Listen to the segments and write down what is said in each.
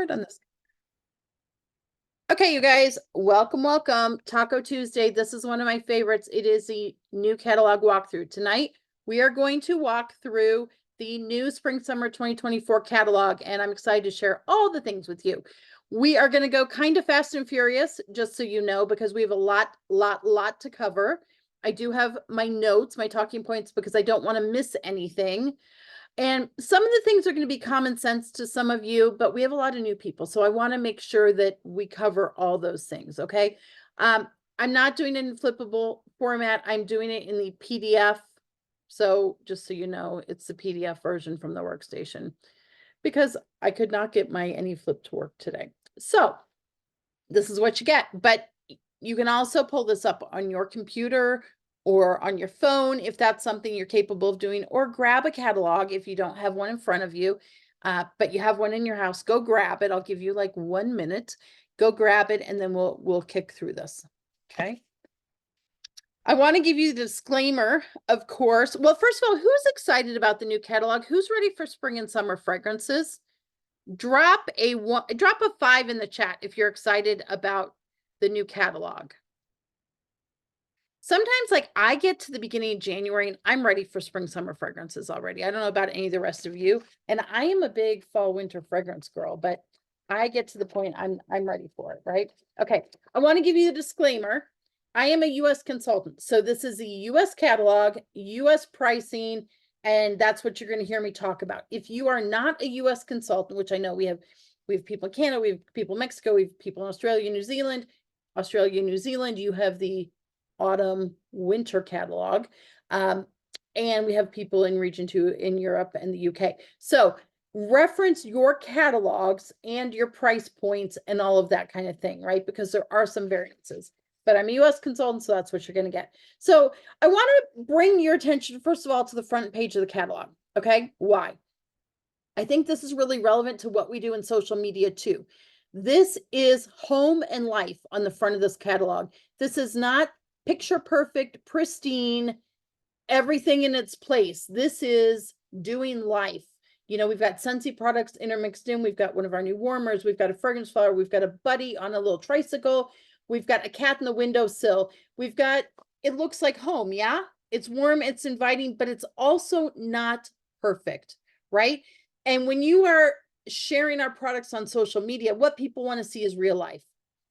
start on this. Okay, you guys, welcome, welcome. Taco Tuesday. This is one of my favorites. It is the new catalog walkthrough. Tonight, we are going to walk through the new Spring Summer 2024 catalog, and I'm excited to share all the things with you. We are going to go kind of fast and furious, just so you know, because we have a lot to cover. I do have my notes, my talking points, because I don't want to miss anything. And some of the things are going to be common sense to some of you, but we have a lot of new people. So I want to make sure that we cover all those things. Okay. I'm not doing it in flippable format. I'm doing it in the PDF. So just so you know, it's the PDF version from the workstation because I could not get my AnyFlip to work today. So this is what you get, but you can also pull this up on your computer or on your phone if that's something you're capable of doing, or grab a catalog if you don't have one in front of you, but you have one in your house. Go grab it. I'll give you like 1 minute. Go grab it, and then we'll kick through this. Okay. I want to give you the disclaimer, of course. Well, first of all, who's excited about the new catalog? Who's ready for spring and summer fragrances? Drop a 5 in the chat if you're excited about the new catalog. Sometimes, like, I get to the beginning of January and I'm ready for spring summer fragrances already. I don't know about any of the rest of you, and I am a big fall winter fragrance girl, but I get to the point I'm ready for it, right? Okay, I want to give you the disclaimer. I am a US consultant, so this is the US catalog, US pricing, and that's what you're going to hear me talk about. If you are not a US consultant, which I know we have people in Canada, we have people in Mexico, we have people in Australia, New Zealand, you have the autumn winter catalog, and we have people in region 2 in Europe and the UK. So reference your catalogs and your price points and all of that kind of thing, right? Because there are some variances, but I'm a US consultant, so that's what you're going to get. So I want to bring your attention, first of all, to the front page of the catalog. Okay. Why? I think this is really relevant to what we do in social media too. This is home and life on the front of this catalog. This is not picture perfect, pristine, everything in its place. This is doing life. You know, we've got Scentsy products intermixed in. We've got one of our new warmers. We've got a fragrance flower. We've got a buddy on a little tricycle. We've got a cat in the windowsill. We've got, it looks like home. Yeah. It's warm. It's inviting, but it's also not perfect. Right. And when you are sharing our products on social media, what people want to see is real life.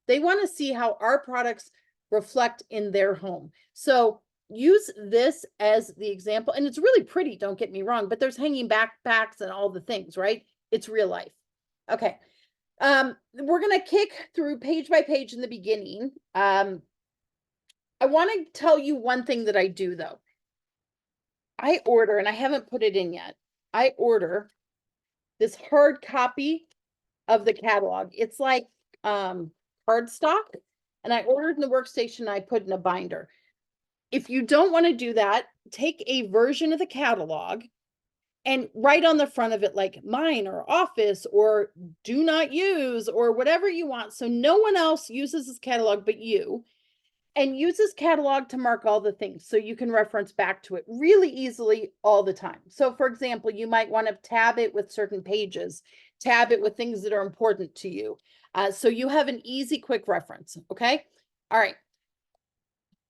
They want to see how our products reflect in their home. So use this as the example, and it's really pretty, don't get me wrong, but there's hanging backpacks and all the things, right? It's real life. Okay. We're going to kick through page by page in the beginning. I want to tell you one thing that I do though. I order, and I haven't put it in yet. I order this hard copy of the catalog. It's like cardstock, and I ordered in the workstation. I put in a binder. If you don't want to do that, take a version of the catalog and write on the front of it like mine or office or do not use or whatever you want. So no one else uses this catalog but you, and use this catalog to mark all the things so you can reference back to it really easily all the time. So for example, you might want to tab it with certain pages, tab it with things that are important to you. So you have an easy, quick reference. Okay. All right.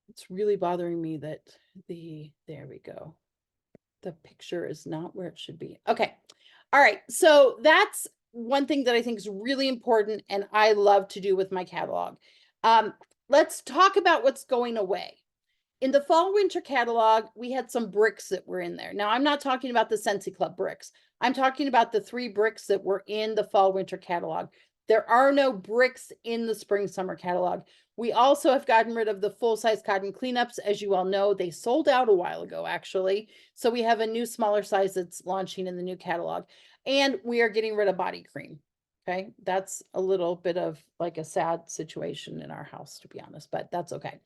It's really bothering me that there we go. The picture is not where it should be. Okay. All right. So that's one thing that I think is really important and I love to do with my catalog. Let's talk about what's going away. In the fall winter catalog, we had some bricks that were in there. Now, I'm not talking about the Scentsy Club bricks. I'm talking about the 3 bricks that were in the fall winter catalog. There are no bricks in the spring summer catalog. We also have gotten rid of the full-size cotton cleanups. As you all know, they sold out a while ago, actually. So we have a new smaller size that's launching in the new catalog. And we are getting rid of body cream. Okay, that's a little bit of like a sad situation in our house, to be honest, but that's okay.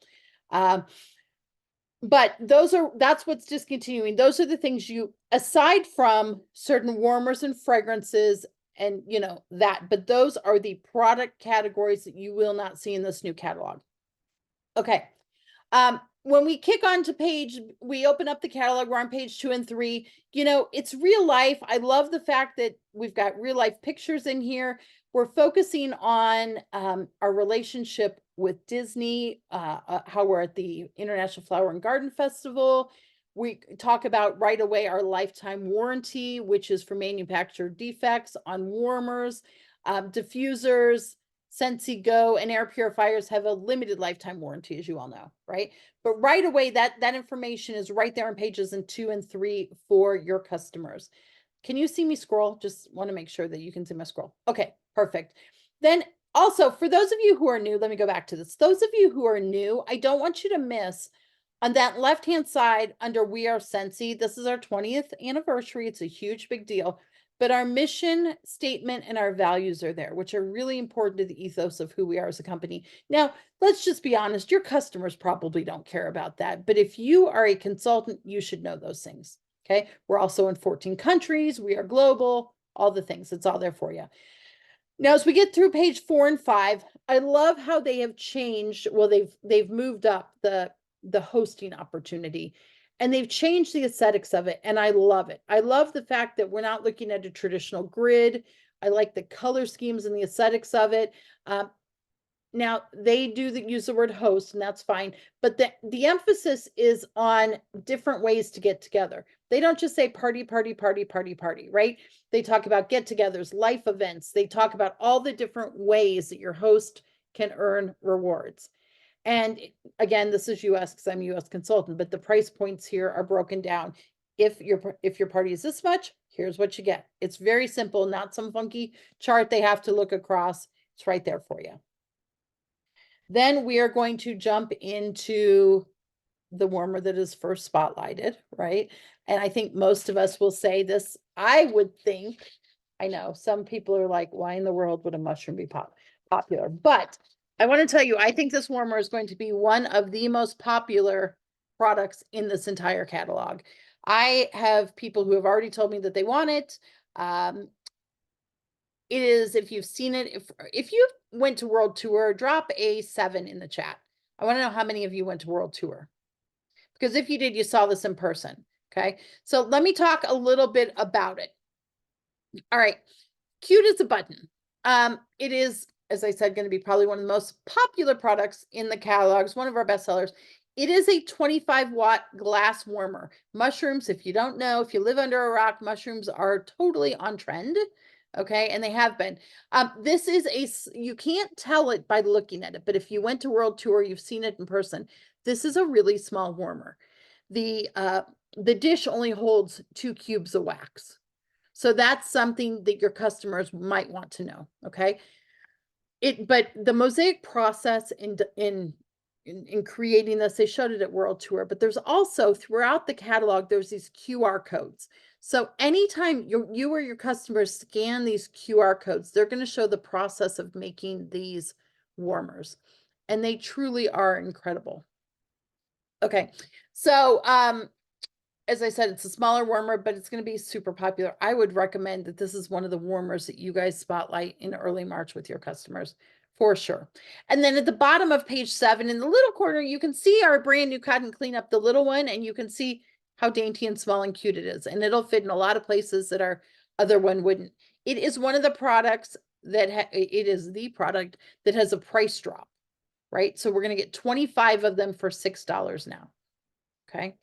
But that's what's discontinuing. Those are the things you, aside from certain warmers and fragrances and you know that, but those are the product categories that you will not see in this new catalog. Okay. when we kick on to we open up the catalog, we're on page 2 and 3. You know, it's real life. I love the fact that we've got real life pictures in here. We're focusing on our relationship with Disney, how we're at the International Flower and Garden Festival. We talk about right away our lifetime warranty, which is for manufacturer defects on warmers, diffusers. Scentsy Go and air purifiers have a limited lifetime warranty, as you all know, right? But right away, that information is right there on pages 2 and 3 for your customers. Can you see me scroll? Just want to make sure that you can see my scroll. Okay, perfect. Then also, for those of you who are new, let me go back to this. Those of you who are new, I don't want you to miss on that left-hand side under We Are Scentsy. This is our 20th anniversary. It's a huge, big deal. But our mission statement and our values are there, which are really important to the ethos of who we are as a company. Now, let's just be honest, your customers probably don't care about that. But if you are a consultant, you should know those things. Okay. We're also in 14 countries. We are global, all the things. It's all there for you. Now, as we get through page 4 and 5, I love how they have changed. Well, they've moved up the hosting opportunity. And they've changed the aesthetics of it, and I love it. I love the fact that we're not looking at a traditional grid. I like the color schemes and the aesthetics of it. Now, they do use the word host, and that's fine, but the emphasis is on different ways to get together. They don't just say party, party, party, party, party, right? They talk about get-togethers, life events. They talk about all the different ways that your host can earn rewards. And again, this is US because I'm a US consultant, but the price points here are broken down. If your party is this much, here's what you get. It's very simple, not some funky chart they have to look across. It's right there for you. Then we are going to jump into the warmer that is first spotlighted, right? And I think most of us will say this. I would think, I know some people are like, why in the world would a mushroom be popular? But I want to tell you, I think this warmer is going to be one of the most popular products in this entire catalog. I have people who have already told me that they want it. It is, if you've seen it, if you went to World Tour, drop a 7 in the chat. I want to know how many of you went to World Tour. Because if you did, you saw this in person. Okay. So let me talk a little bit about it. All right. Cute as a button. It is, as I said, going to be probably one of the most popular products in the catalogs, one of our best sellers. It is a 25-watt glass warmer. Mushrooms, if you don't know, if you live under a rock, mushrooms are totally on trend. Okay, and they have been. This is you can't tell it by looking at it, but if you went to World Tour, you've seen it in person. This is a really small warmer. The dish only holds 2 cubes of wax. So that's something that your customers might want to know, okay? But the Mosaic process in creating this, they showed it at World Tour, but there's also throughout the catalog, there's these QR codes. So anytime you or your customers scan these QR codes, they're going to show the process of making these warmers. And they truly are incredible. Okay, so as I said, it's a smaller warmer, but it's going to be super popular. I would recommend that this is one of the warmers that you guys spotlight in early March with your customers for sure. And then at the bottom of page 7 in the little corner, you can see our brand new Cotton Cleanup, the little one, and you can see how dainty and small and cute it is. And it'll fit in a lot of places that our other one wouldn't. It is one of the products that it is the product that has a price drop, right? So we're going to get 25 of them for $6 now. Okay.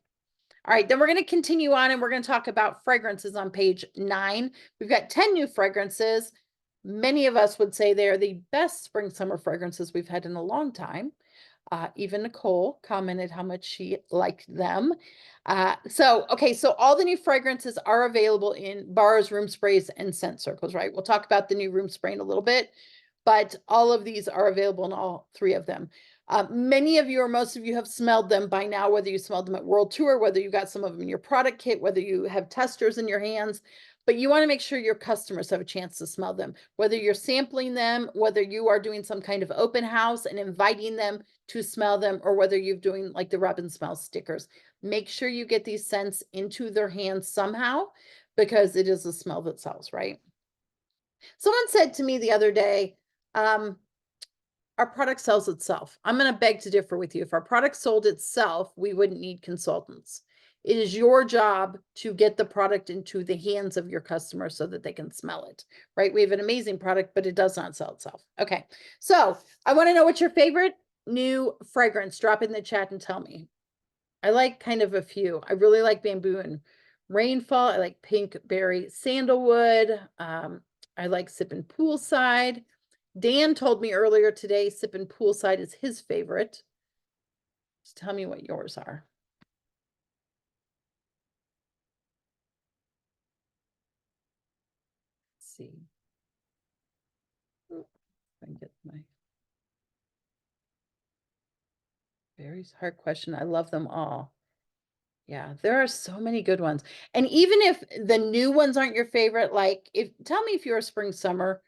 All right, then we're going to continue on and we're going to talk about fragrances on page 9. We've got 10 new fragrances. Many of us would say they're the best spring summer fragrances we've had in a long time. Even Nicole commented how much she liked them. So all the new fragrances are available in bars, room sprays, and scent circles, right? We'll talk about the new room spray in a little bit, but all of these are available in all 3 of them. Many of you or most of you have smelled them by now, whether you smelled them at World Tour, whether you got some of them in your product kit, whether you have testers in your hands, but you want to make sure your customers have a chance to smell them, whether you're sampling them, whether you are doing some kind of open house and inviting them to smell them, or whether you're doing like the rub and smell stickers. Make sure you get these scents into their hands somehow, because it is a smell that sells, right? Someone said to me the other day, our product sells itself. I'm going to beg to differ with you. If our product sold itself, we wouldn't need consultants. It is your job to get the product into the hands of your customer so that they can smell it, right? We have an amazing product, but it does not sell itself. Okay. So I want to know what's your favorite new fragrance. Drop in the chat and tell me. I like kind of a few. I really like bamboo and rainfall. I like pink berry sandalwood. I like sippin' poolside. Dan told me earlier today, sippin' poolside is his favorite. Just tell me what yours are. Let's see. If I can get my very hard question. I love them all. Yeah, there are so many good ones. And even if the new ones aren't your favorite, like tell me if you're a spring summer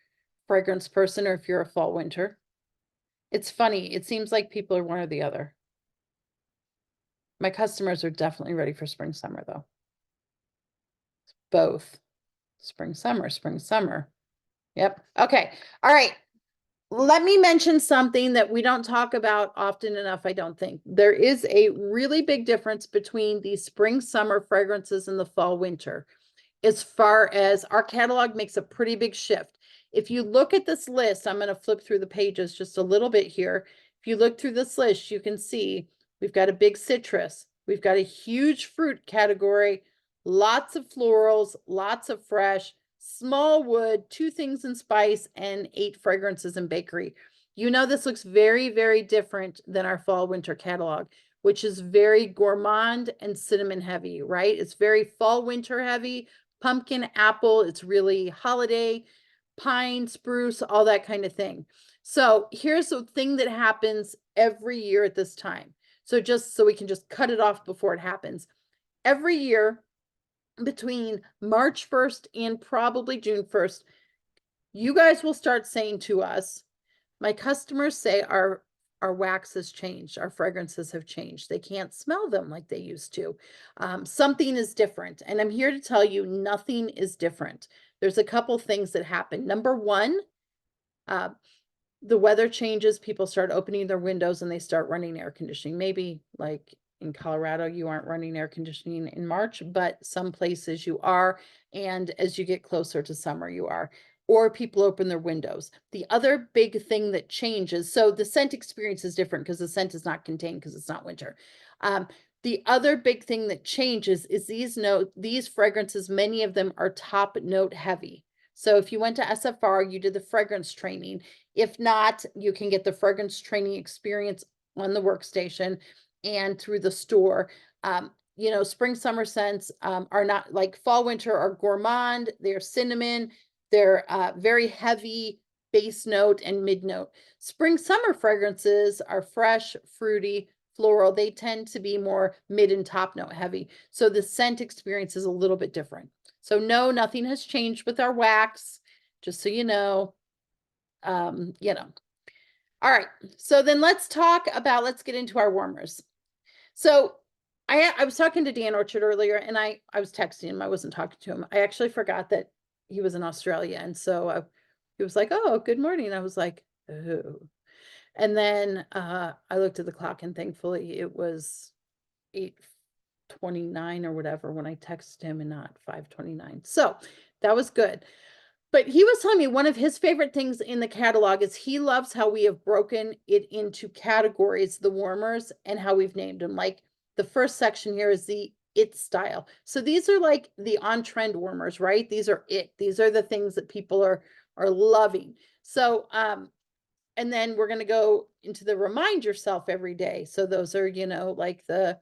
fragrance person or if you're a fall winter. It's funny. It seems like people are one or the other. My customers are definitely ready for spring summer though. Both spring summer, spring summer. Yep. Okay. All right. Let me mention something that we don't talk about often enough, I don't think. There is a really big difference between the spring summer fragrances and the fall winter. As far as our catalog makes a pretty big shift. If you look at this list, I'm going to flip through the pages just a little bit here. If you look through this list, you can see we've got a big citrus. We've got a huge fruit category, lots of florals, lots of fresh, small wood, 2 things in spice, and 8 fragrances in bakery. You know, this looks very, very different than our fall winter catalog, which is very gourmand and cinnamon heavy, right? It's very fall winter heavy, pumpkin, apple. It's really holiday, pine, spruce, all that kind of thing. So here's the thing that happens every year at this time. So just so we can just cut it off before it happens. Every year between March 1st and probably June 1st, you guys will start saying to us, my customers say our wax has changed, our fragrances have changed. They can't smell them like they used to. Something is different. And I'm here to tell you nothing is different. There's a couple things that happen. Number one, the weather changes, people start opening their windows and they start running air conditioning. Maybe like in Colorado, you aren't running air conditioning in March, but some places you are. And as you get closer to summer, you are. Or people open their windows. The other big thing that changes, so the scent experience is different because the scent is not contained because it's not winter. The other big thing that changes is these fragrances, many of them are top note heavy. So if you went to SFR, you did the fragrance training. If not, you can get the fragrance training experience on the workstation and through the store. You know, spring, summer scents are not like fall, winter are gourmand. They're cinnamon. They're very heavy base note and mid note. Spring, summer fragrances are fresh, fruity, floral. They tend to be more mid and top note heavy. So the scent experience is a little bit different. So no, nothing has changed with our wax, just so you know. You know. All right. So then let's get into our warmers. So I was talking to Dan Orchard earlier and I was texting him. I wasn't talking to him. I actually forgot that he was in Australia. And so he was like, oh, good morning. I was like, oh. And then I looked at the clock and thankfully it was 8:29 or whatever when I texted him and not 5:29. So that was good. But he was telling me one of his favorite things in the catalog is he loves how we have broken it into categories, the warmers, and how we've named them. Like the first section here is the it style. So these are like the on-trend warmers, right? These are it. These are the things that people are loving. So and then we're going to go into the remind yourself every day. So those are, you know, like the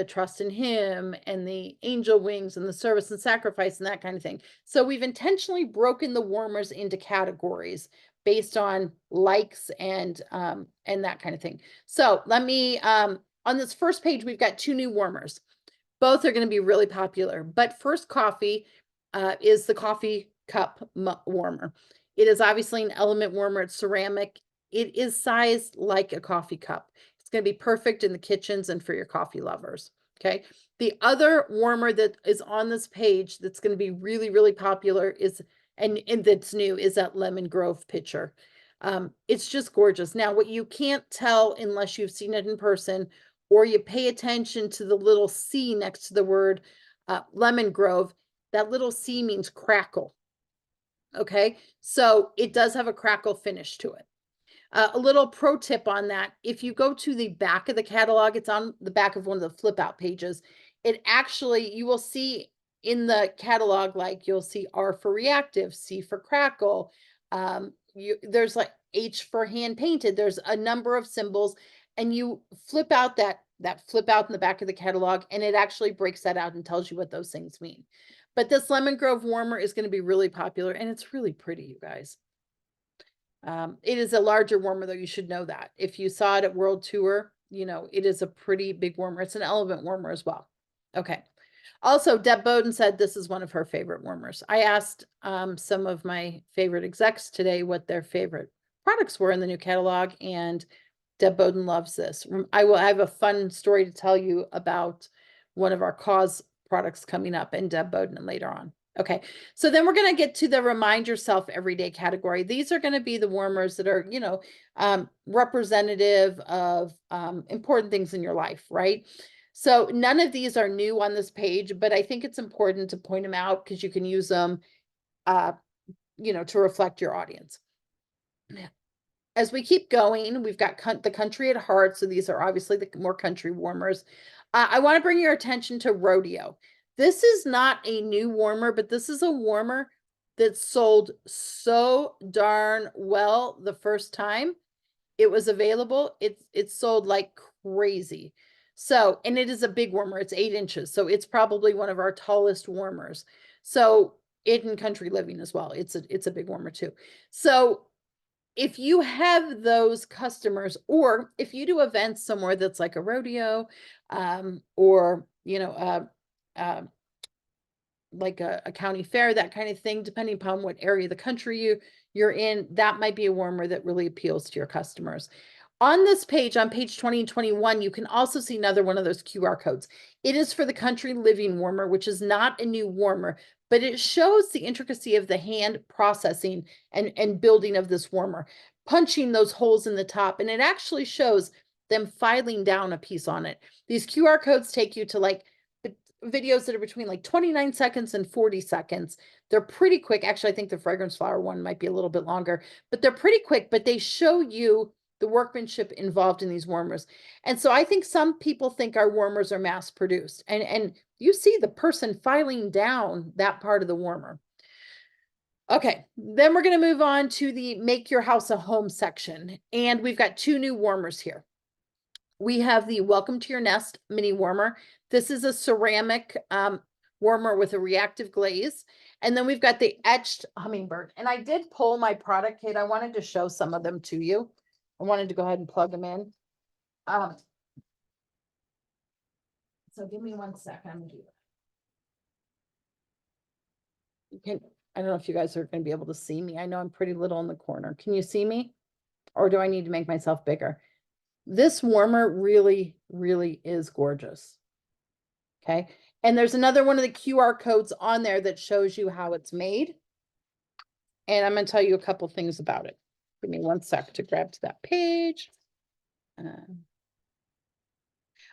trust in him and the angel wings and the service and sacrifice and that kind of thing. So we've intentionally broken the warmers into categories based on likes and that kind of thing. So let me, on this first page, we've got 2 new warmers. Both are going to be really popular, but First Coffee is the coffee cup warmer. It is obviously an element warmer. It's ceramic. It is sized like a coffee cup. It's going to be perfect in the kitchens and for your coffee lovers. Okay. The other warmer that is on this page that's going to be really, really popular is, and that's new, is that Lemon Grove pitcher. It's just gorgeous. Now, what you can't tell unless you've seen it in person or you pay attention to the little C next to the word Lemon Grove, that little C means crackle. Okay, so it does have a crackle finish to it. A little pro tip on that, if you go to the back of the catalog, it's on the back of one of the flip out pages. It actually, you will see in the catalog, like you'll see R for reactive, C for crackle. There's like H for hand painted. There's a number of symbols, and you flip out that flip out in the back of the catalog, and it actually breaks that out and tells you what those things mean. But this Lemon Grove warmer is going to be really popular, and it's really pretty, you guys. It is a larger warmer, though. You should know that. If you saw it at World Tour, you know, it is a pretty big warmer. It's an element warmer as well. Okay. Also, Deb Bowden said this is one of her favorite warmers. I asked some of my favorite execs today what their favorite products were in the new catalog, and Deb Bowden loves this. I have a fun story to tell you about one of our cause products coming up, and Deb Bowden later on. Okay, so then we're going to get to the remind yourself everyday category. These are going to be the warmers that are, you know, representative of important things in your life, right? So none of these are new on this page, but I think it's important to point them out because you can use them, you know, to reflect your audience. As we keep going, we've got the country at heart. So these are obviously the more country warmers. I want to bring your attention to Rodeo. This is not a new warmer, but this is a warmer that sold so darn well the first time it was available. It sold like crazy. So, and it is a big warmer. It's 8 inches. So it's probably one of our tallest warmers. So in country living as well. It's a big warmer too. So if you have those customers, or if you do events somewhere that's like a rodeo, or, you know, like a county fair, that kind of thing, depending upon what area of the country you're in, that might be a warmer that really appeals to your customers. On this page, on page 20 and 21, you can also see another one of those QR codes. It is for the country living warmer, which is not a new warmer, but it shows the intricacy of the hand processing and building of this warmer, punching those holes in the top, and it actually shows them filing down a piece on it. These QR codes take you to like videos that are between like 29 seconds and 40 seconds. They're pretty quick. Actually, I think the fragrance flower one might be a little bit longer, but they're pretty quick, but they show you the workmanship involved in these warmers. And so I think some people think our warmers are mass produced, and you see the person filing down that part of the warmer. Okay, then we're going to move on to the make your house a home section. And we've got 2 new warmers here. We have the Welcome to Your Nest mini warmer. This is a ceramic warmer with a reactive glaze. And then we've got the etched hummingbird. And I did pull my product kit. I wanted to show some of them to you. I wanted to go ahead and plug them in. So give me 1 second. I'm gonna do that. I don't know if you guys are going to be able to see me. I know I'm pretty little in the corner. Can you see me? Or do I need to make myself bigger? This warmer really, really is gorgeous. Okay. And there's another one of the QR codes on there that shows you how it's made. And I'm going to tell you a couple things about it. Give me 1 sec to grab to that page.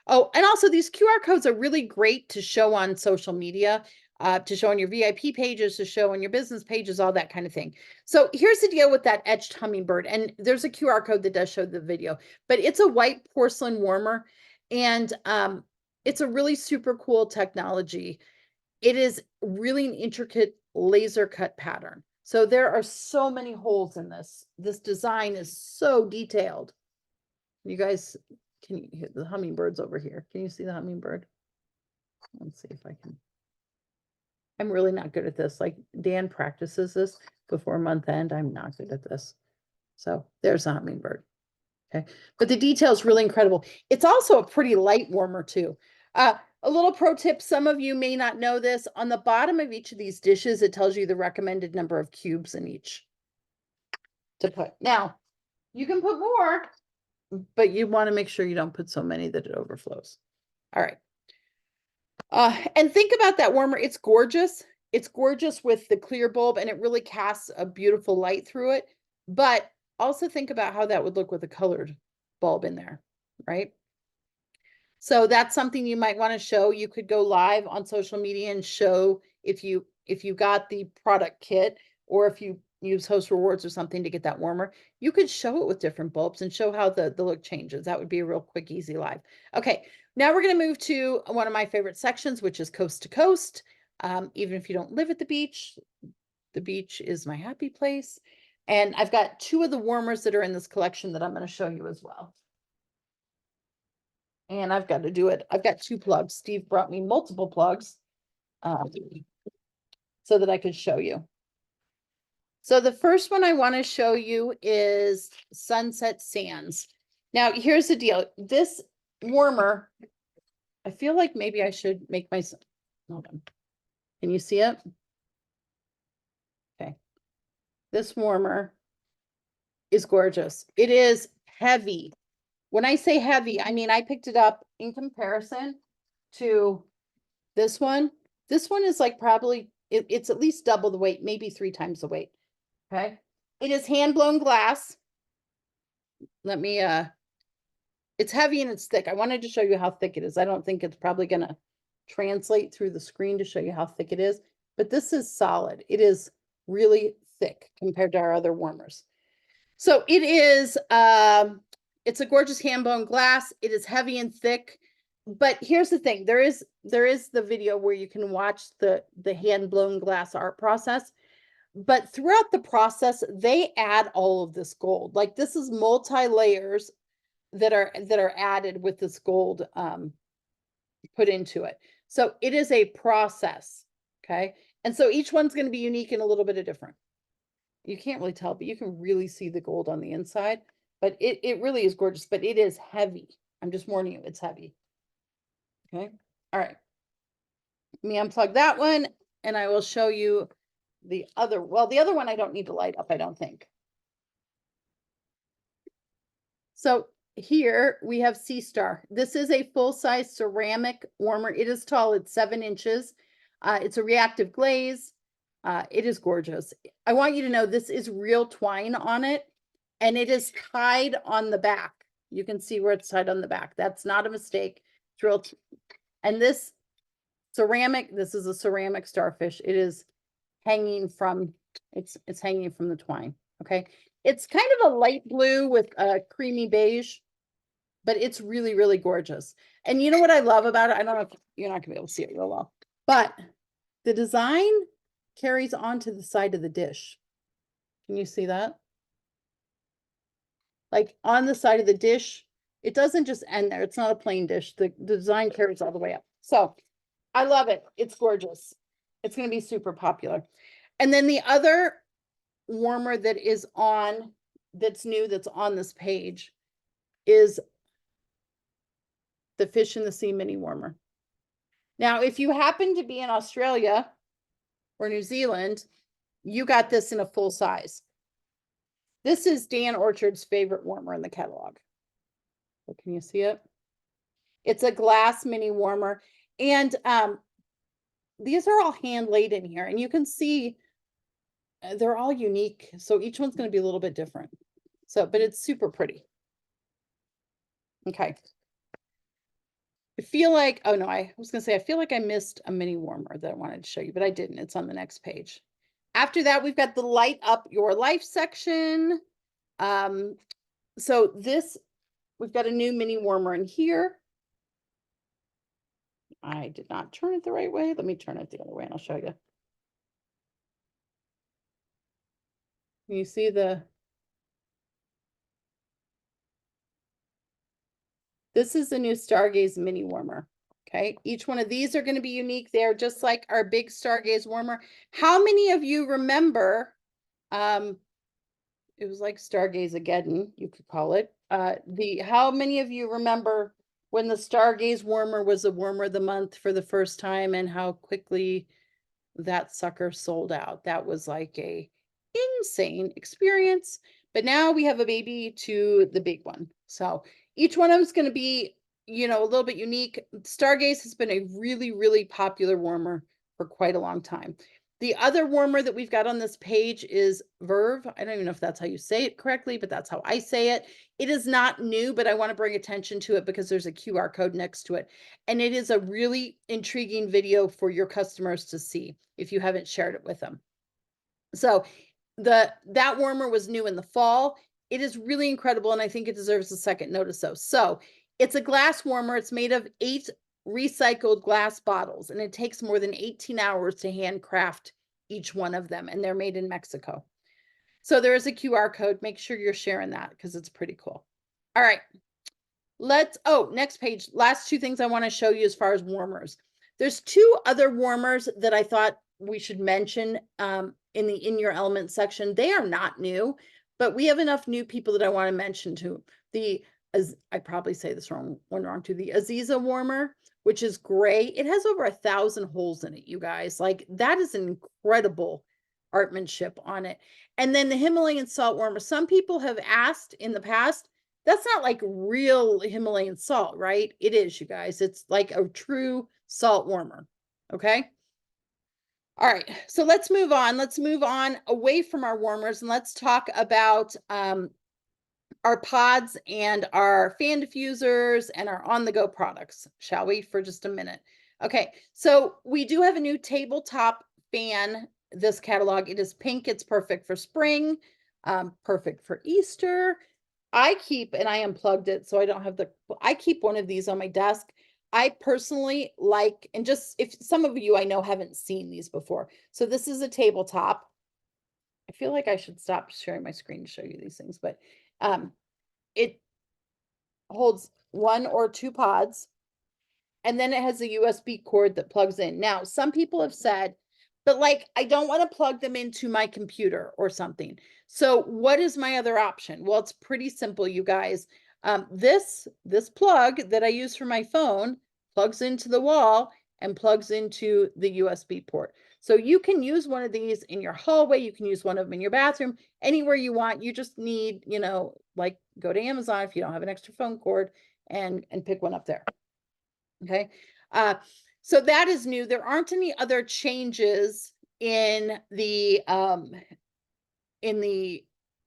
Oh, and also these QR codes are really great to show on social media, to show on your VIP pages, to show on your business pages, all that kind of thing. So here's the deal with that etched hummingbird. And there's a QR code that does show the video, but it's a white porcelain warmer. And it's a really super cool technology. It is really an intricate laser cut pattern. So there are so many holes in this. This design is so detailed. You guys, can you hit the hummingbirds over here? Can you see the hummingbird? Let's see if I can. I'm really not good at this. Like Dan practices this before month end. I'm not good at this. So there's a hummingbird. Okay. But the detail is really incredible. It's also a pretty light warmer too. A little pro tip, some of you may not know this. On the bottom of each of these dishes, it tells you the recommended number of cubes in each to put. Now, you can put more, but you want to make sure you don't put so many that it overflows. All right. And think about that warmer. It's gorgeous. It's gorgeous with the clear bulb, and it really casts a beautiful light through it. But also think about how that would look with a colored bulb in there, right? So that's something you might want to show. You could go live on social media and show if you got the product kit, or if you use Host Rewards or something to get that warmer, you could show it with different bulbs and show how the look changes. That would be a real quick, easy live. Okay, now we're going to move to one of my favorite sections, which is coast to coast. Even if you don't live at the beach is my happy place. And I've got two of the warmers that are in this collection that I'm going to show you as well. And I've got to do it. I've got two plugs. Steve brought me multiple plugs so that I could show you. So the first one I want to show you is Sunset Sands. Now, here's the deal. This warmer, I feel like maybe I should make my, hold on. Can you see it? Okay. This warmer is gorgeous. It is heavy. When I say heavy, I mean, I picked it up in comparison to this one. This one is like probably, it's at least double the weight, maybe 3 times the weight. Okay. It is hand blown glass. Let me, it's heavy and it's thick. I wanted to show you how thick it is. I don't think it's probably going to translate through the screen to show you how thick it is, but this is solid. It is really thick compared to our other warmers. So it is, it's a gorgeous hand blown glass. It is heavy and thick, but here's the thing. There is the video where you can watch the hand blown glass art process. But throughout the process, they add all of this gold. Like this is multi-layers that are added with this gold put into it. So it is a process, okay? And so each one's going to be unique and a little bit of different. You can't really tell, but you can really see the gold on the inside. But it really is gorgeous, but it is heavy. I'm just warning you, it's heavy. Okay, all right. Let me unplug that one and I will show you the other, well, the other one I don't need to light up, I don't think. So here we have Sea Star. This is a full-size ceramic warmer. It is tall, it's 7 inches. It's a reactive glaze. It is gorgeous. I want you to know this is real twine on it, and it is tied on the back. You can see where it's tied on the back. That's not a mistake. It's real. And this ceramic, this is a ceramic starfish. It is hanging from, it's hanging from the twine. Okay. It's kind of a light blue with a creamy beige, but it's really, really gorgeous. And you know what I love about it? I don't know if you're not gonna be able to see it real well, but the design carries onto the side of the dish. Can you see that? Like on the side of the dish, it doesn't just end there. It's not a plain dish. The design carries all the way up. So I love it. It's gorgeous. It's going to be super popular. And then the other warmer that is on, that's new, that's on this page is the Fish in the Sea mini warmer. Now, if you happen to be in Australia or New Zealand, you got this in a full size. This is Dan Orchard's favorite warmer in the catalog. So can you see it? It's a glass mini warmer. And these are all hand laid in here, and you can see they're all unique. So each one's going to be a little bit different. So, but it's super pretty. Okay. I feel like, oh no, I was going to say, I feel like I missed a mini warmer that I wanted to show you, but I didn't. It's on the next page. After that, we've got the Light Up Your Life section. So this, we've got a new mini warmer in here. I did not turn it the right way. Let me turn it the other way and I'll show you. You see this is the new Stargaze mini warmer. Okay, each one of these are going to be unique. They're just like our big Stargaze warmer. How many of you remember, it was like Stargaze-ageddon, you could call it. How many of you remember when the Stargaze warmer was a warmer of the month for the first time and how quickly that sucker sold out? That was like a insane experience. But now we have a baby to the big one. So each one of them is going to be, you know, a little bit unique. Stargaze has been a really, really popular warmer for quite a long time. The other warmer that we've got on this page is Verve. I don't even know if that's how you say it correctly, but that's how I say it. It is not new, but I want to bring attention to it because there's a QR code next to it. And it is a really intriguing video for your customers to see if you haven't shared it with them. So that warmer was new in the fall. It is really incredible, and I think it deserves a second notice though. So it's a glass warmer. It's made of 8 recycled glass bottles, and it takes more than 18 hours to handcraft each one of them, and they're made in Mexico. So there is a QR code. Make sure you're sharing that because it's pretty cool. All right. Next page. Last 2 things I want to show you as far as warmers. There's 2 other warmers that I thought we should mention in the In Your Element section. They are not new, but we have enough new people that I want to mention to as I probably say this wrong too. The Aziza warmer, which is gray. It has over 1,000 holes in it, you guys. Like, that is an incredible artmanship on it. And then the Himalayan salt warmer. Some people have asked in the past, that's not like real Himalayan salt, right? It is, you guys. It's like a true salt warmer. Okay. All right. So let's move on. Let's move on away from our warmers and let's talk about our pods and our fan diffusers and our on-the-go products, shall we, for just a minute? Okay. So we do have a new tabletop fan, this catalog. It is pink. It's perfect for spring, perfect for Easter. I unplugged it, so I don't have I keep one of these on my desk. I personally like, and just if some of you I know haven't seen these before. So this is a tabletop. I feel like I should stop sharing my screen to show you these things, but it holds 1 or 2 pods, and then it has a USB cord that plugs in. Now, some people have said, but like, I don't want to plug them into my computer or something. So what is my other option? Well, it's pretty simple, you guys. This plug that I use for my phone plugs into the wall and plugs into the USB port. So you can use one of these in your hallway. You can use one of them in your bathroom, anywhere you want. You just need, like, go to Amazon if you don't have an extra phone cord and pick one up there. Okay. So that is new. There aren't any other changes in the fan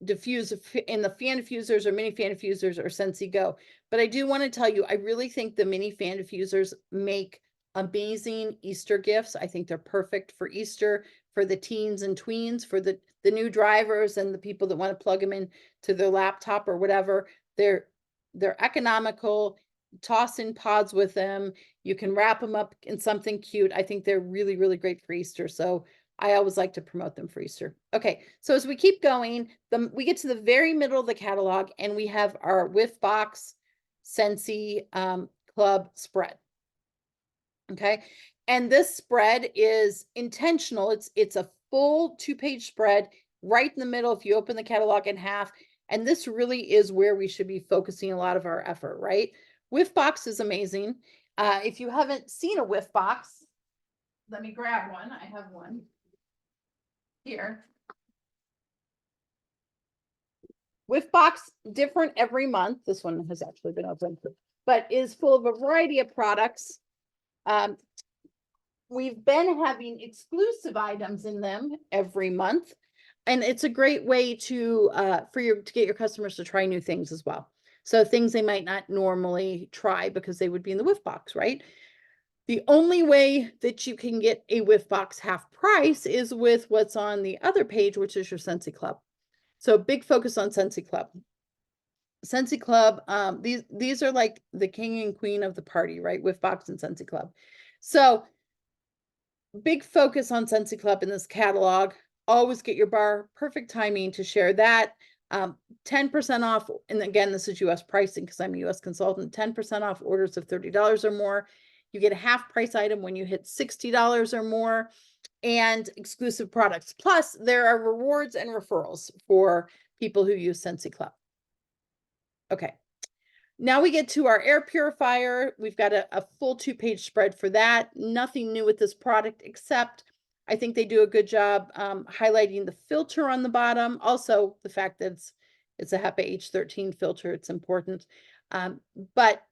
diffusers or mini fan diffusers or Scentsy Go. But I do want to tell you, I really think the mini fan diffusers make amazing Easter gifts. I think they're perfect for Easter, for the teens and tweens, for the new drivers and the people that want to plug them in to their laptop or whatever. They're economical. Toss in pods with them. You can wrap them up in something cute. I think they're really, really great for Easter. So I always like to promote them for Easter. Okay, so as we keep going, we get to the very middle of the catalog and we have our Whiffbox Scentsy Club spread. Okay, and this spread is intentional. It's a full 2-page spread right in the middle if you open the catalog in half. And this really is where we should be focusing a lot of our effort, right? Whiffbox is amazing. If you haven't seen a Whiffbox, let me grab one. I have one here. Whiffbox, different every month. This one has actually been opened, but is full of a variety of products. We've been having exclusive items in them every month, and it's a great way to get your customers to try new things as well. So things they might not normally try because they would be in the Whiffbox, right? The only way that you can get a Whiffbox half price is with what's on the other page, which is your Scentsy Club. So big focus on Scentsy Club. Scentsy Club, these are like the king and queen of the party, right? Whiffbox and Scentsy Club. So big focus on Scentsy Club in this catalog. Always get your bar. Perfect timing to share that. 10% off. And again, this is US pricing because I'm a US consultant. 10% off orders of $30 or more. You get a half price item when you hit $60 or more, and exclusive products. Plus, there are rewards and referrals for people who use Scentsy Club. Okay. Now we get to our air purifier. We've got a full 2-page spread for that. Nothing new with this product, except I think they do a good job highlighting the filter on the bottom. Also, the fact that it's a HEPA H13 filter, it's important. But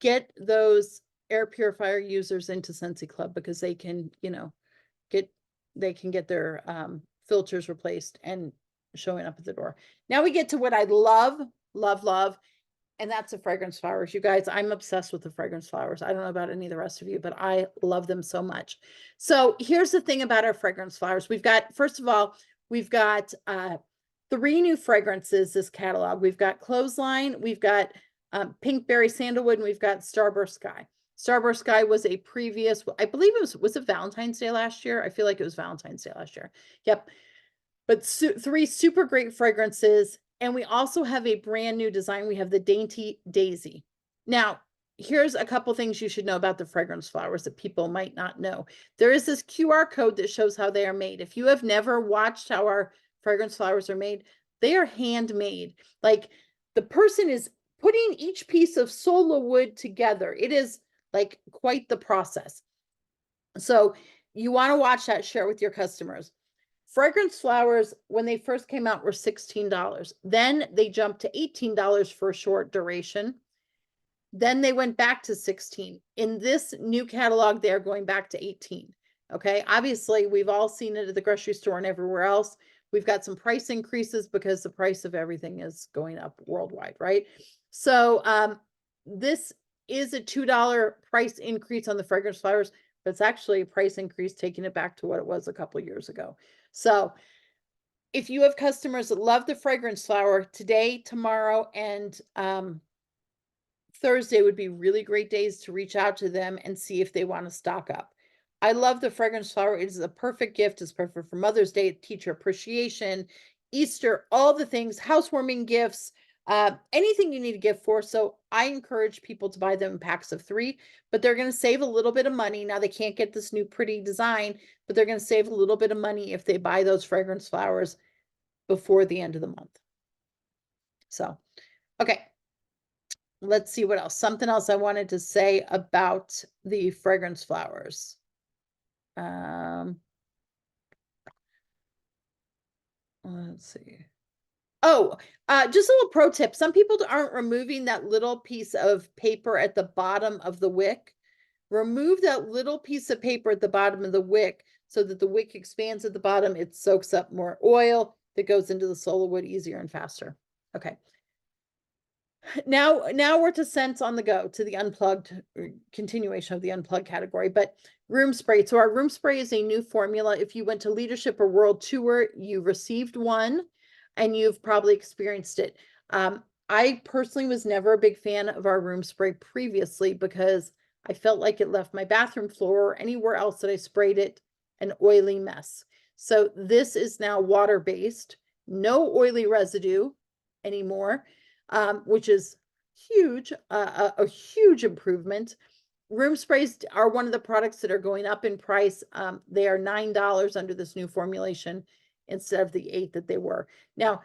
get those air purifier users into Scentsy Club because they can, get they can get their filters replaced and showing up at the door. Now we get to what I love, love, love, and that's the fragrance flowers. You guys, I'm obsessed with the fragrance flowers. I don't know about any of the rest of you, but I love them so much. So here's the thing about our fragrance flowers. We've got, first of all, we've got 3 new fragrances this catalog. We've got Clothesline, we've got Pinkberry Sandalwood, and we've got Starburst Sky. Starburst Sky was a previous, I believe it was it Valentine's Day last year? I feel like it was Valentine's Day last year. Yep. But 3 super great fragrances. And we also have a brand new design. We have the Dainty Daisy. Now, here's a couple things you should know about the fragrance flowers that people might not know. There is this QR code that shows how they are made. If you have never watched how our fragrance flowers are made, they are handmade. Like the person is putting each piece of solo wood together. It is like quite the process. So you want to watch that, share with your customers. Fragrance flowers, when they first came out, were $16. Then they jumped to $18 for a short duration. Then they went back to 16. In this new catalog, they're going back to 18. Okay. Obviously, we've all seen it at the grocery store and everywhere else. We've got some price increases because the price of everything is going up worldwide, right? So this is a $2 price increase on the fragrance flowers, but it's actually a price increase taking it back to what it was a couple of years ago. So if you have customers that love the fragrance flower, today, tomorrow, and Thursday would be really great days to reach out to them and see if they want to stock up. I love the fragrance flower. It is a perfect gift. It's perfect for Mother's Day, teacher appreciation, Easter, all the things, housewarming gifts, anything you need a gift for. So I encourage people to buy them in packs of 3, but they're going to save a little bit of money. Now they can't get this new pretty design, but they're going to save a little bit of money if they buy those fragrance flowers before the end of the month. So, okay. Let's see what else. Something else I wanted to say about the fragrance flowers. Let's see. Oh, just a little pro tip. Some people aren't removing that little piece of paper at the bottom of the wick. Remove that little piece of paper at the bottom of the wick so that the wick expands at the bottom. It soaks up more oil that goes into the solo wood easier and faster. Okay. Now we're to scents on the go, to the unplugged continuation of the unplugged category, but room spray. So our room spray is a new formula. If you went to Leadership or World Tour, you received one and you've probably experienced it. I personally was never a big fan of our room spray previously because I felt like it left my bathroom floor or anywhere else that I sprayed it an oily mess. So this is now water-based, no oily residue anymore. Which is huge, a huge improvement. Room sprays are one of the products that are going up in price. They are $9 under this new formulation instead of the 8 that they were. Now,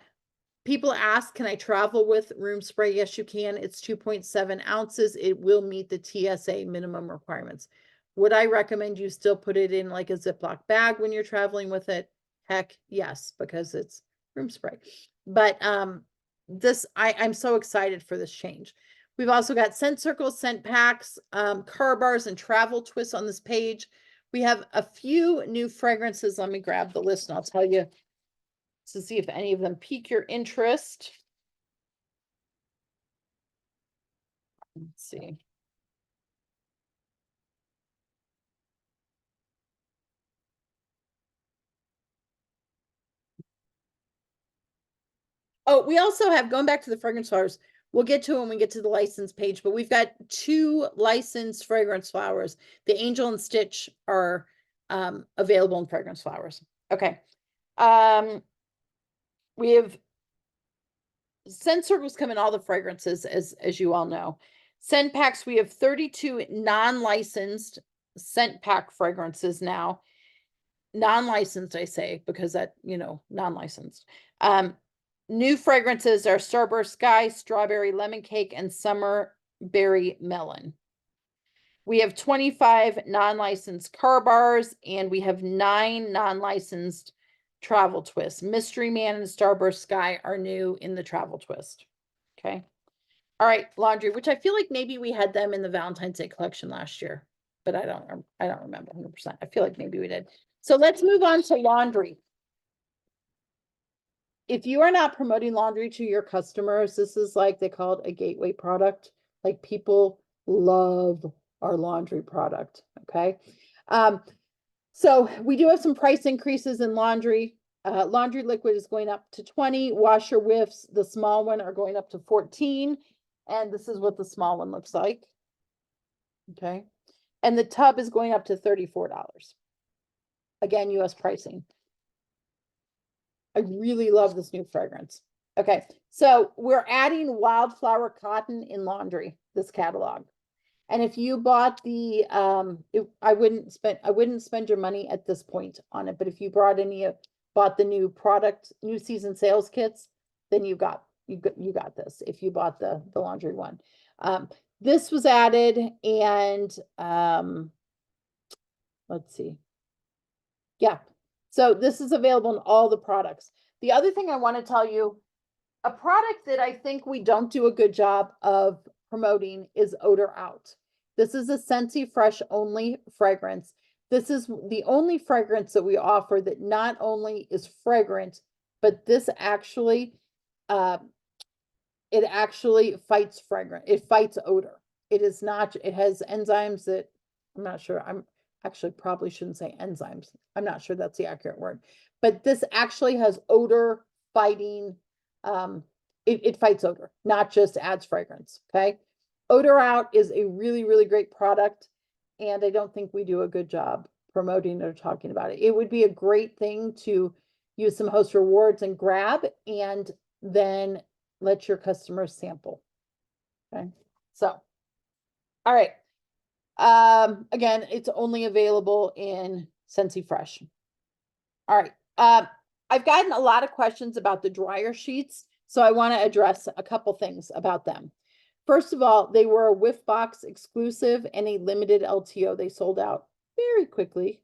people ask, can I travel with room spray? Yes, you can. It's 2.7 ounces. It will meet the TSA minimum requirements. Would I recommend you still put it in like a Ziploc bag when you're traveling with it? Heck, yes, because it's room spray. But I'm so excited for this change. We've also got scent circles, scent packs, car bars, and travel twists on this page. We have a few new fragrances. Let me grab the list and I'll tell you to see if any of them pique your interest. Let's see. Oh, we also have, going back to the fragrance flowers, we'll get to when we get to the license page, but we've got 2 licensed fragrance flowers. The Angel and Stitch are available in fragrance flowers. Okay. We have scent circles come in all the fragrances, as you all know. Scent packs, we have 32 non-licensed scent pack fragrances now. Non-licensed, I say, because that, non-licensed. New fragrances are Starburst Sky, Strawberry Lemon Cake, and Summer Berry Melon. We have 25 non-licensed car bars, and we have 9 non-licensed travel twists. Mystery Man and Starburst Sky are new in the travel twist. Okay. All right, laundry, which I feel like maybe we had them in the Valentine's Day collection last year, but I don't remember 100%. I feel like maybe we did. So let's move on to laundry. If you are not promoting laundry to your customers, this is like they call it a gateway product. Like people love our laundry product. Okay. So we do have some price increases in laundry. Laundry liquid is going up to 20. Washer whiffs, the small one, are going up to 14. And this is what the small one looks like. Okay. And the tub is going up to $34. Again, US pricing. I really love this new fragrance. Okay, so we're adding wildflower cotton in laundry, this catalog. And if you bought the I wouldn't spend your money at this point on it, but if you bought the new product, new season sales kits, then you got this if you bought the laundry one. This was added, and let's see. Yeah. So this is available in all the products. The other thing I want to tell you, a product that I think we don't do a good job of promoting is Odor Out. This is a Scentsy Fresh only fragrance. This is the only fragrance that we offer that not only is fragrant, but this actually, it actually fights fragrance. It fights odor. It is not, it has enzymes that I'm not sure. I'm actually probably shouldn't say enzymes. I'm not sure that's the accurate word, but this actually has odor fighting. It fights odor, not just adds fragrance. Okay. Odor Out is a really, really great product. And I don't think we do a good job promoting or talking about it. It would be a great thing to use some host rewards and grab, and then let your customers sample. Okay. So, all right. Again, it's only available in Scentsy Fresh. All right. I've gotten a lot of questions about the dryer sheets, so I want to address a couple things about them. First of all, they were a Whiff Box exclusive and a limited LTO. They sold out very quickly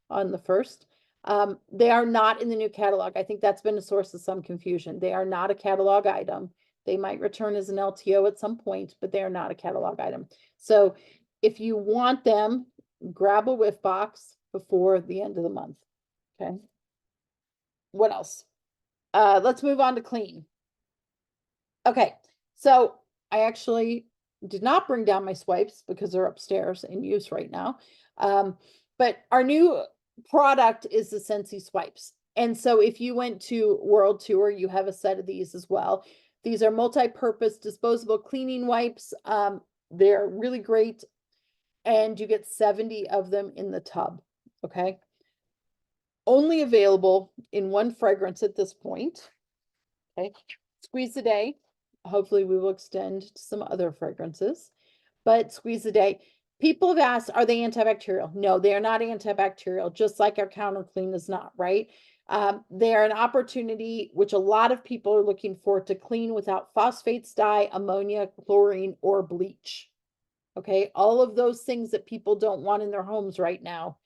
on the first. They are not in the new catalog. I think that's been a source of some confusion. They are not a catalog item. They might return as an LTO at some point, but they are not a catalog item. So if you want them, grab a Whiff Box before the end of the month. Okay. What else? Let's move on to clean. Okay. So I actually did not bring down my swipes because they're upstairs in use right now. But our new product is the Scentsy swipes. And so if you went to World Tour, you have a set of these as well. These are multi-purpose disposable cleaning wipes. They're really great. And you get 70 of them in the tub. Okay. Only available in one fragrance at this point. Okay. Squeeze a Day. Hopefully we will extend to some other fragrances, but Squeeze a Day. People have asked, are they antibacterial? No, they are not antibacterial, just like our Counter Clean is not, right? They are an opportunity, which a lot of people are looking for, to clean without phosphates, dye, ammonia, chlorine, or bleach. Okay, all of those things that people don't want in their homes right now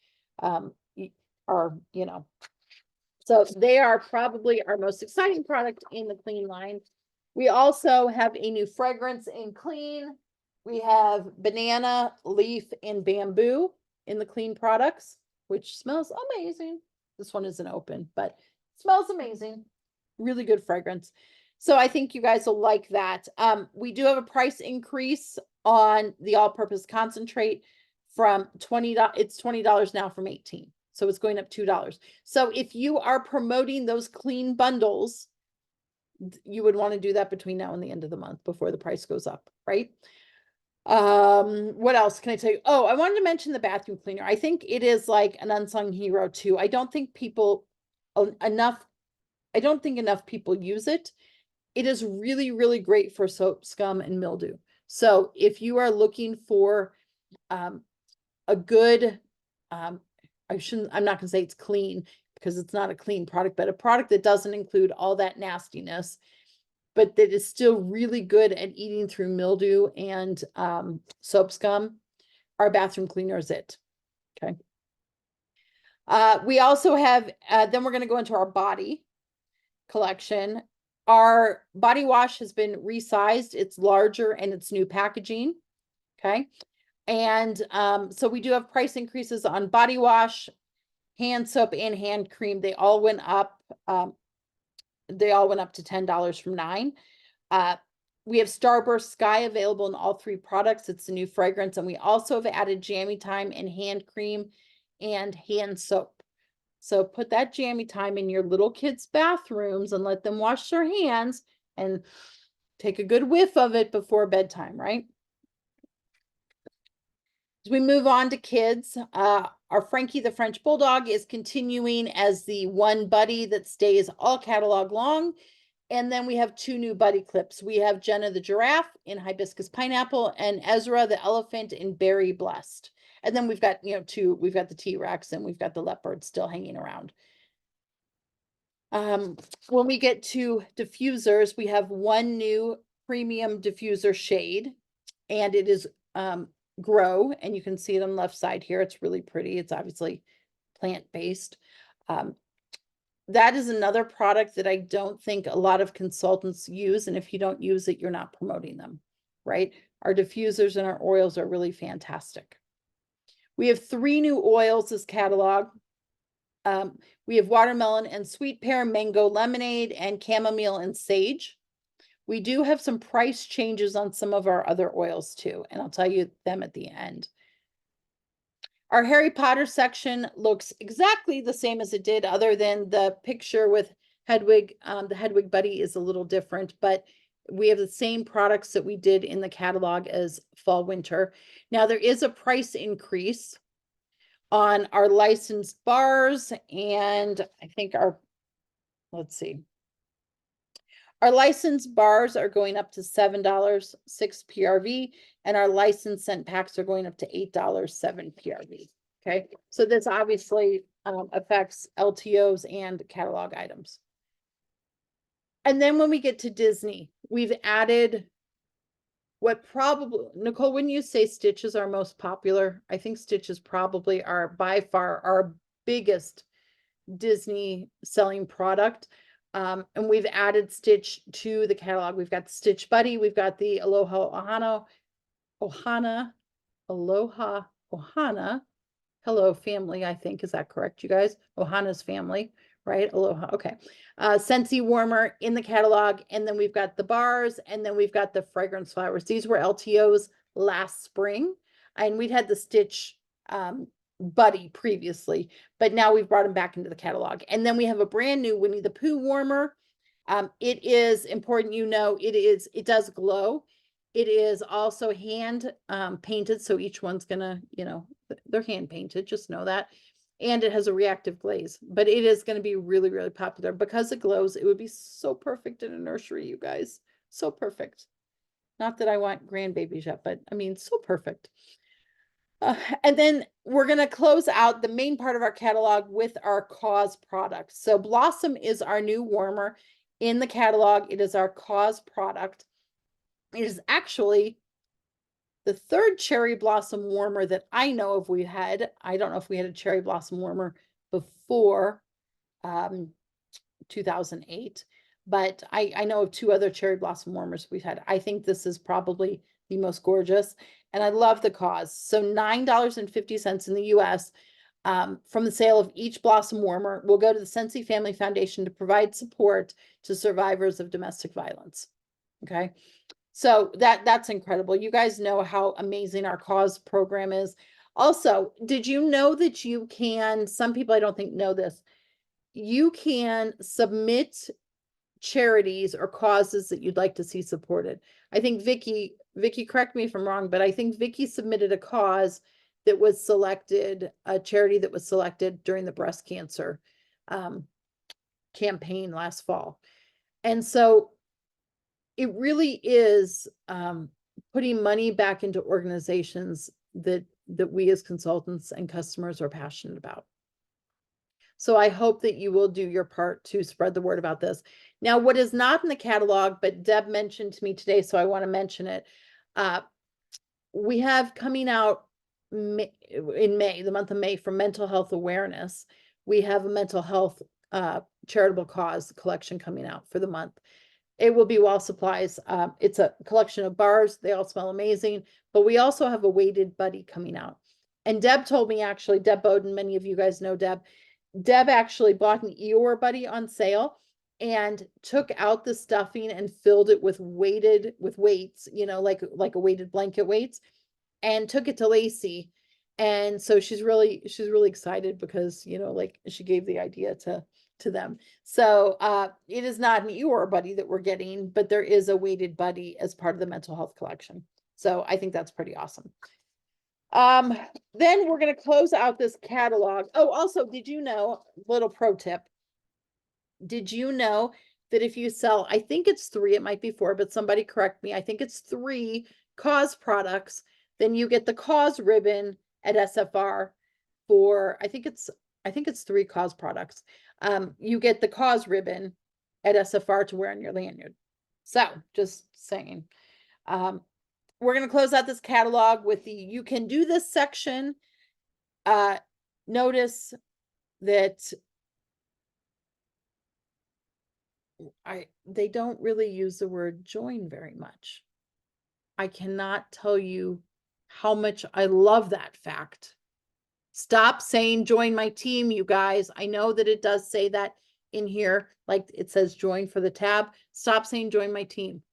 are, so they are probably our most exciting product in the clean line. We also have a new fragrance in clean. We have banana, leaf, and bamboo in the clean products, which smells amazing. This one isn't open, but smells amazing. Really good fragrance. So I think you guys will like that. We do have a price increase on the all-purpose concentrate from $20. It's $20 now from $18. So it's going up $2. So if you are promoting those clean bundles, you would want to do that between now and the end of the month before the price goes up, right? What else can I tell you? Oh, I wanted to mention the bathroom cleaner. I think it is like an unsung hero too. I don't think enough people use it. It is really, really great for soap, scum, and mildew. So if you are looking for a good, I'm not gonna say it's clean because it's not a clean product, but a product that doesn't include all that nastiness, but that is still really good at eating through mildew and soap scum, our bathroom cleaner is it. Okay. We also have, then we're going to go into our body collection. Our body wash has been resized. It's larger and it's new packaging. Okay. And so we do have price increases on body wash, hand soap and hand cream, they all went up. They all went up to $10 from $9. We have Starburst Sky available in all 3 products. It's a new fragrance. And we also have added Jammy Time and hand cream and hand soap. So put that Jammy Time in your little kids' bathrooms and let them wash their hands and take a good whiff of it before bedtime, right? As we move on to kids, our Frankie the French Bulldog is continuing as the one buddy that stays all catalog long. And then we have 2 new buddy clips. We have Jenna the Giraffe in Hibiscus Pineapple and Ezra the Elephant in Berry Blessed. And then we've got, we've got the T-Rex and we've got the leopard still hanging around. When we get to diffusers, we have 1 new premium diffuser shade, and it is Grow, and you can see it on the left side here. It's really pretty. It's obviously plant-based. That is another product that I don't think a lot of consultants use, and if you don't use it, you're not promoting them, right? Our diffusers and our oils are really fantastic. We have 3 new oils this catalog. We have watermelon and sweet pear, mango lemonade, and chamomile and sage. We do have some price changes on some of our other oils too, and I'll tell you them at the end. Our Harry Potter section looks exactly the same as it did, other than the picture with Hedwig. The Hedwig buddy is a little different, but we have the same products that we did in the catalog as fall winter. Now there is a price increase on our licensed bars, and I think let's see. Our licensed bars are going up to $7, 6 PRV, and our licensed scent packs are going up to $8, 7 PRV. Okay, so this obviously affects LTOs and catalog items. And then when we get to Disney, we've added what probably, Nicole, wouldn't you say Stitch is our most popular? I think Stitch is probably by far our biggest Disney selling product. And we've added Stitch to the catalog. We've got the Stitch Buddy. We've got the Aloha Ohana. Hello family, I think. Is that correct, you guys? Ohana's family, right? Aloha. Okay. Scentsy warmer in the catalog. And then we've got the bars, and then we've got the fragrance flowers. These were LTOs last spring, and we'd had the Stitch Buddy previously, but now we've brought them back into the catalog. And then we have a brand new Winnie the Pooh warmer. It is important, it does glow. It is also hand painted, so each one's gonna, they're hand painted, just know that. And it has a reactive glaze, but it is going to be really, really popular because it glows. It would be so perfect in a nursery, you guys. So perfect. Not that I want grandbabies yet, but I mean, so perfect. And then we're going to close out the main part of our catalog with our Cause products. So Blossom is our new warmer in the catalog. It is our Cause product. It is actually the 3rd cherry blossom warmer that I know of we had. I don't know if we had a cherry blossom warmer before 2008, but I know of 2 other cherry blossom warmers we've had. I think this is probably the most gorgeous, and I love the Cause. So $9.50 in the US from the sale of each blossom warmer will go to the Scentsy Family Foundation to provide support to survivors of domestic violence. Okay. So that's incredible. You guys know how amazing our Cause program is. Also, did you know that you can, some people I don't think know this, you can submit charities or causes that you'd like to see supported. I think Vicky, correct me if I'm wrong, but I think Vicky submitted a cause that was selected, a charity that was selected during the breast cancer campaign last fall. And so it really is putting money back into organizations that we as consultants and customers are passionate about. So I hope that you will do your part to spread the word about this. Now, what is not in the catalog, but Deb mentioned to me today, so I want to mention it. We have coming out in May, the month of May, for mental health awareness. We have a mental health charitable cause collection coming out for the month. It will be Wall Supplies. It's a collection of bars. They all smell amazing, but we also have a weighted buddy coming out. And Deb told me, actually, Deb Bowden, many of you guys know Deb. Deb actually bought an Eeyore Buddy on sale and took out the stuffing and filled it with weights, you know, like a weighted blanket weights, and took it to Lacey. And so she's really excited because, you know, like she gave the idea to them. So it is not an Eeyore Buddy that we're getting, but there is a weighted buddy as part of the mental health collection. So I think that's pretty awesome. Then we're going to close out this catalog. Oh, also, did you know, little pro tip, did you know that if you sell, I think it's 3, it might be 4, but somebody correct me, I think it's 3 Cause products, then you get the Cause ribbon at SFR for, I think it's 3 Cause products. You get the Cause ribbon at SFR to wear on your lanyard. So just saying. We're going to close out this catalog with the you can do this section. Notice that they don't really use the word join very much. I cannot tell you how much I love that fact. Stop saying join my team, you guys. I know that it does say that in here, like it says join for the tab. Stop saying join my team.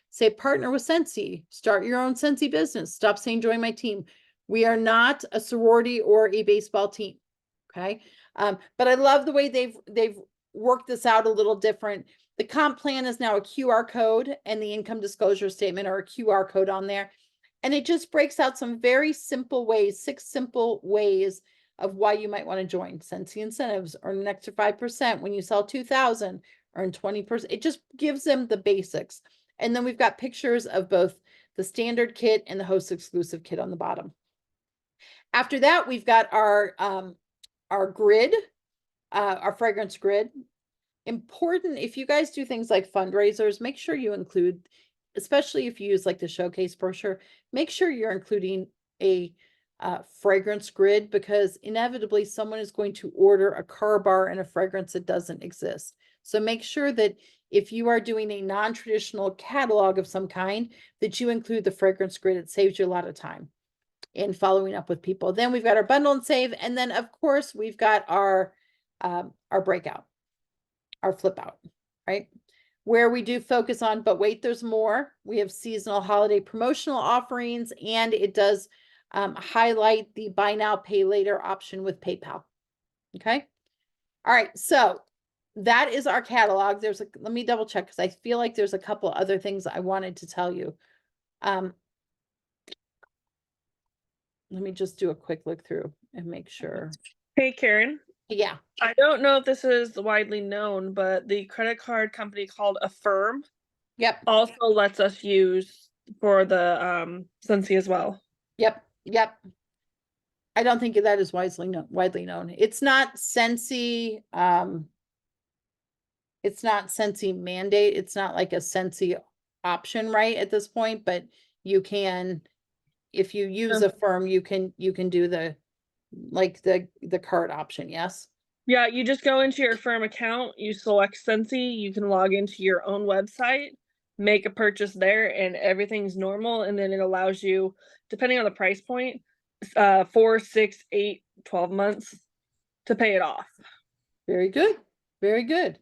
Say partner with Scentsy, start your own Scentsy business. Stop saying join my team. We are not a sorority or a baseball team. Okay. But I love the way they've worked this out a little different. The comp plan is now a QR code, and the income disclosure statement are a QR code on there. And it just breaks out some very simple ways, 6 simple ways of why you might want to join. Scentsy incentives, earn an extra 5% when you sell 2,000, earn 20%. It just gives them the basics. And then we've got pictures of both the standard kit and the host exclusive kit on the bottom. After that, we've got our grid, our fragrance grid. Important, if you guys do things like fundraisers, make sure you include, especially if you use like the showcase brochure, make sure you're including a fragrance grid, because inevitably someone is going to order a car bar and a fragrance that doesn't exist. So make sure that if you are doing a non-traditional catalog of some kind, that you include the fragrance grid. It saves you a lot of time in following up with people. Then we've got our bundle and save. And then of course we've got our breakout, our flip out, right? Where we do focus on, but wait, there's more. We have seasonal holiday promotional offerings, and it does highlight the buy now, pay later option with PayPal. Okay. All right. So that is our catalog. Let me double check, because I feel like there's a couple other things I wanted to tell you. Let me just do a quick look through and make sure. Hey, Karen. Yeah. I don't know if this is widely known, but the credit card company called Affirm Yep. also lets us use for the Scentsy as well. Yep. I don't think that is widely known. It's not Scentsy. It's not Scentsy mandate. It's not like a Scentsy option, right, at this point, but you can, if you use Affirm, you can do the card option. Yes. Yeah, you just go into your Affirm account, you select Scentsy, you can log into your own website, make a purchase there, and everything's normal. And then it allows you, depending on the price point, 4, 6, 8, 12 months to pay it off. Very good. Very good.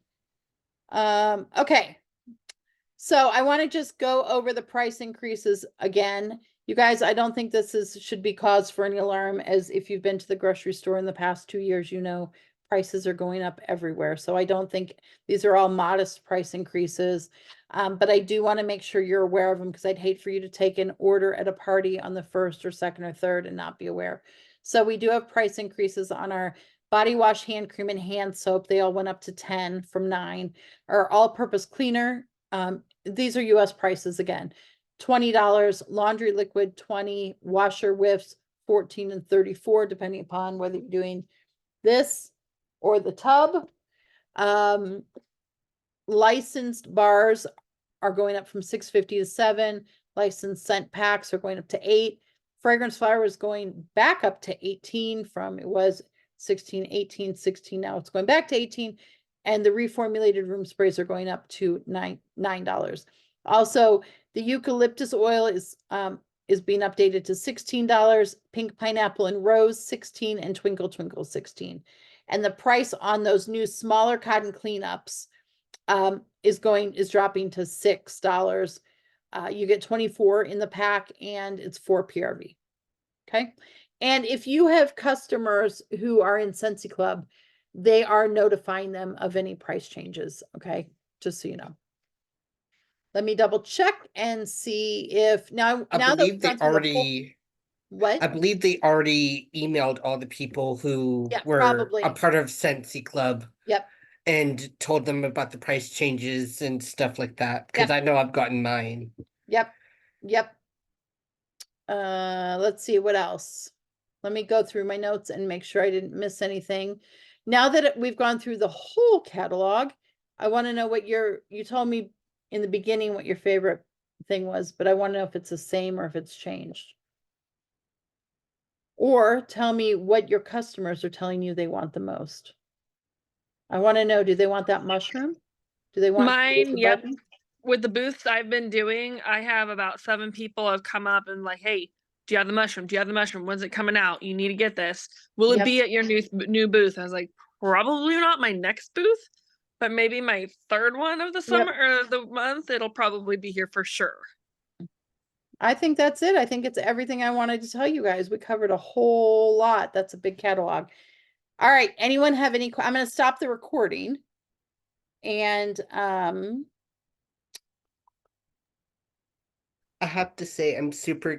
Okay. So I want to just go over the price increases again. You guys, I don't think this should be cause for any alarm, as if you've been to the grocery store in the past 2 years, you know, prices are going up everywhere. So I don't think these are all modest price increases. But I do want to make sure you're aware of them, because I'd hate for you to take an order at a party on the 1st or 2nd or 3rd and not be aware. So we do have price increases on our body wash, hand cream, and hand soap. They all went up to 10 from 9. Our all-purpose cleaner, these are US prices again, $20, laundry liquid 20, washer whiffs 14 and 34, depending upon whether you're doing this or the tub. Licensed bars are going up from $6.50 to $7. Licensed scent packs are going up to $8. Fragrance flower is going back up to 18 from, it was 16, 18, 16. Now it's going back to 18. And the reformulated room sprays are going up to $9. Also, the eucalyptus oil is being updated to $16. Pink pineapple and rose 16, and twinkle twinkle 16. And the price on those new smaller cotton cleanups is dropping to $6. You get 24 in the pack and it's 4 PRV. Okay. And if you have customers who are in Scentsy Club, they are notifying them of any price changes. Okay. Just so you know. Let me double check and see if now I that believe we've they gone through the whole- already. what? I believe they already emailed all the people who Yeah, were probably. a part of Scentsy Club Yep. and told them about the price changes and stuff like that. Because Yep. I know I've gotten mine. Yep. Yep. Let's see what else. Let me go through my notes and make sure I didn't miss anything. Now that we've gone through the whole catalog, I want to know what you told me in the beginning what your favorite thing was, but I want to know if it's the same or if it's changed. Or tell me what your customers are telling you they want the most. I want to know, do they want that mushroom? Do they want Mine, the yep. button? With the booths I've been doing, I have about 7 people have come up and like, hey, do you have the mushroom? Do you have the mushroom? When's it coming out? You need to get this. Will it Yep. be at your new booth? I was like, probably not my next booth, but maybe my third one of the summer or the month. It'll probably be here for sure. I think that's it. I think it's everything I wanted to tell you guys. We covered a whole lot. That's a big catalog. All right. Anyone have any? I'm going to stop the recording. And I have to say, I'm super